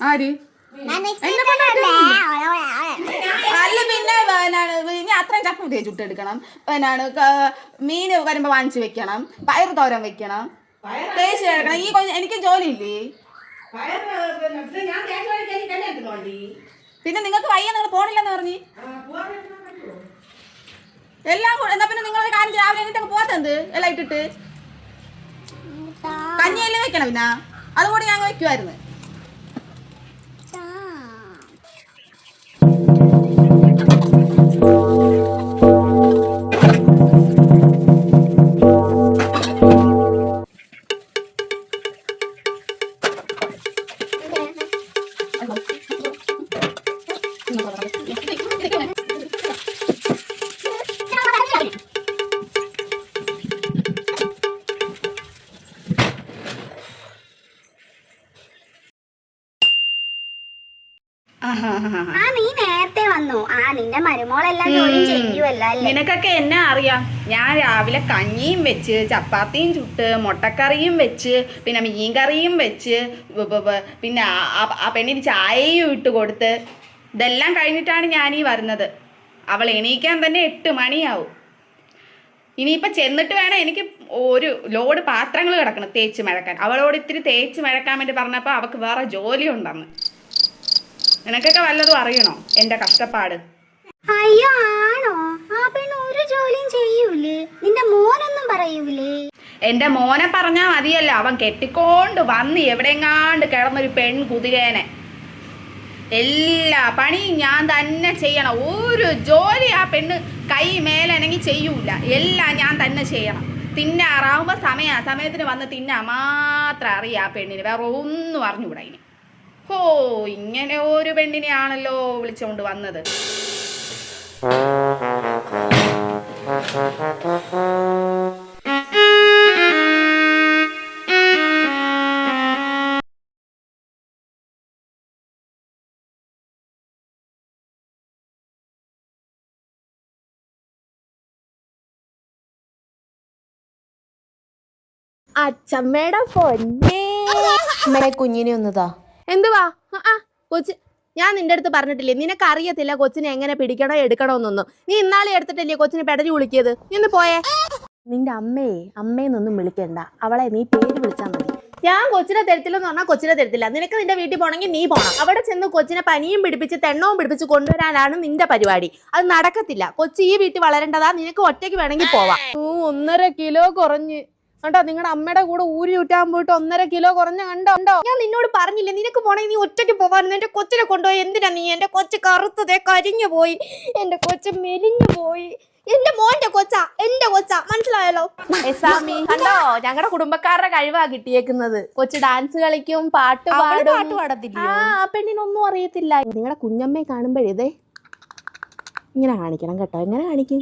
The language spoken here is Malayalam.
ആര് അല്ല പിന്നെ ഇനി അത്രയും ചപ്പ് ചുട്ടെടുക്കണം. പിന്നാണ് മീന് വരുമ്പോ വാങ്ങിച്ചു വെക്കണം, പയർ തോരൻ വെക്കണം, തേച്ച് കിടക്കണം. ഈ എനിക്ക് ജോലിയില്ലേ? പിന്നെ നിങ്ങൾക്ക് വയ്യ, നിങ്ങൾ പോണില്ലെന്ന് പറഞ്ഞ് എല്ലാം എന്നാ പിന്നെ നിങ്ങൾ കാര്യം രാവിലെ എന്നിട്ടൊക്കെ പോകാത്തത് എല്ലാം ഇട്ടിട്ട് കഞ്ഞിയെല്ലാം വെക്കണം. പിന്നെ അതുകൂടി ഞാൻ വെക്കുമായിരുന്നു. നീ നേരത്തെ വന്നു. നിന്റെ മരുമോളെല്ലാം ജോലി ചെയ്യുവല്ലോ. നിനക്കൊക്കെ എന്നെ അറിയാം. ഞാൻ രാവിലെ കഞ്ഞിയും വെച്ച്, ചപ്പാത്തിയും ചുട്ട്, മുട്ടക്കറിയും വെച്ച്, പിന്നെ മീൻകറിയും വെച്ച്, പിന്നെ ആ പെണ്ണിന് ചായയും ഇട്ട് കൊടുത്ത്, ഇതെല്ലാം കഴിഞ്ഞിട്ടാണ് ഞാനീ വരുന്നത്. അവൾ എണീക്കാൻ തന്നെ 8 മണിയാവും. ഇനിയിപ്പോൾ ചെന്നിട്ട് വേണം എനിക്ക് ഒരു ലോഡ് പാത്രങ്ങൾ കിടക്കണം തേച്ച് മഴക്കാൻ. അവളോട് ഇത്തിരി തേച്ച് മഴക്കാൻ വേണ്ടി പറഞ്ഞപ്പോൾ അവൾക്ക് വേറെ ജോലി ഉണ്ടെന്ന്. നിനക്കൊക്കെ വല്ലതും അറിയണോ എന്റെ കഷ്ടപ്പാട്? അയ്യോ, ആണോ? ആ പെണ്ണ് ഒരു ജോലിയും ചെയ്യൂലേ? നിന്റെ മോനൊന്നും പറയൂലേ? എന്റെ മോനെ പറഞ്ഞാൽ മതിയല്ലോ, അവൻ കെട്ടിക്കൊണ്ട് വന്ന് എവിടെയെങ്ങാണ്ട് കിടന്നൊരു കുതിരേനെ. എല്ലാ പണിയും ഞാൻ തന്നെ ചെയ്യണം. ഒരു ജോലി ആ പെണ്ണ് കൈ മേലനങ്ങി ചെയ്യൂല. എല്ലാം ഞാൻ തന്നെ ചെയ്യണം. തിന്നാറാവുമ്പോൾ സമയത്തിന് വന്ന് തിന്നാൻ മാത്രം അറിയാം ആ പെണ്ണിന്. വേറെ ഒന്നും അറിഞ്ഞുകൂടാ. ഇനി ഇങ്ങനെ ഒരു പെണ്ണിനെയാണല്ലോ വിളിച്ചുകൊണ്ട് വന്നത്. അച്ഛമ്മയുടെ പൊന്നേ, കുഞ്ഞിനെ ഒന്നതാ. എന്തുവാ കൊച്ച്? ഞാൻ നിന്റെ അടുത്ത് പറഞ്ഞിട്ടില്ലേ, നിനക്ക് അറിയത്തില്ല കൊച്ചിനെ എങ്ങനെ പിടിക്കണോ എടുക്കണോ എന്നൊന്നും. നീ ഇന്നാളെ എടുത്തിട്ടില്ലേ കൊച്ചിനെ പെടലി വിളിക്കിയത്? നീ ഒന്ന് പോയേ. നിന്റെ അമ്മേന്നൊന്നും വിളിക്കണ്ട, അവളെ നീ പേര് വിളിച്ചാൽ മതി. ഞാൻ കൊച്ചിനെ തരത്തില്ലെന്ന് പറഞ്ഞാൽ കൊച്ചിനെ തരത്തില്ല. നിനക്ക് നിന്റെ വീട്ടിൽ പോകണമെങ്കിൽ നീ പോകണം. അവിടെ ചെന്ന് കൊച്ചിനെ പനിയും പിടിപ്പിച്ച് തെണ്ണവും പിടിപ്പിച്ച് കൊണ്ടുവരാനാണ് നിന്റെ പരിപാടി. അത് നടക്കത്തില്ല. കൊച്ചി ഈ വീട്ടിൽ വളരേണ്ടതാ. നിനക്ക് ഒറ്റയ്ക്ക് വേണമെങ്കിൽ പോവാം. 1.5 കിലോ കുറഞ്ഞ് കണ്ടോ? നിങ്ങളുടെ അമ്മയുടെ കൂടെ ഊരി ചുറ്റാൻ പോയിട്ട് 1.5 കിലോ കുറഞ്ഞ കണ്ടോ? ഞാൻ നിന്നോട് പറഞ്ഞില്ലേ നിനക്ക് പോണെങ്കിൽ നീ ഒറ്റയ്ക്ക് പോവാൻ. എന്റെ കൊച്ചിനെ കൊണ്ടുപോയി എന്തിനാ നീ? എന്റെ കൊച്ച് കറുത്തതേ കരിഞ്ഞു പോയി, എന്റെ കൊച്ച് മെലിഞ്ഞു പോയി. എന്റെ മോന്റെ കൊച്ചാ, എന്റെ കൊച്ചാ, മനസ്സിലായല്ലോ? എസാമി കണ്ടോ, ഞങ്ങളുടെ കുടുംബക്കാരുടെ കഴിവാ കിട്ടിയേക്കുന്നത്. കൊച്ച് ഡാൻസ് കളിക്കും, പാട്ട് പാടത്തില്ല. ആ പെണ്ണിനൊന്നും അറിയത്തില്ല. നിങ്ങളുടെ കുഞ്ഞമ്മയെ കാണുമ്പോഴേ ഇങ്ങനെ കാണിക്കണം കേട്ടോ. എങ്ങനെ കാണിക്കും?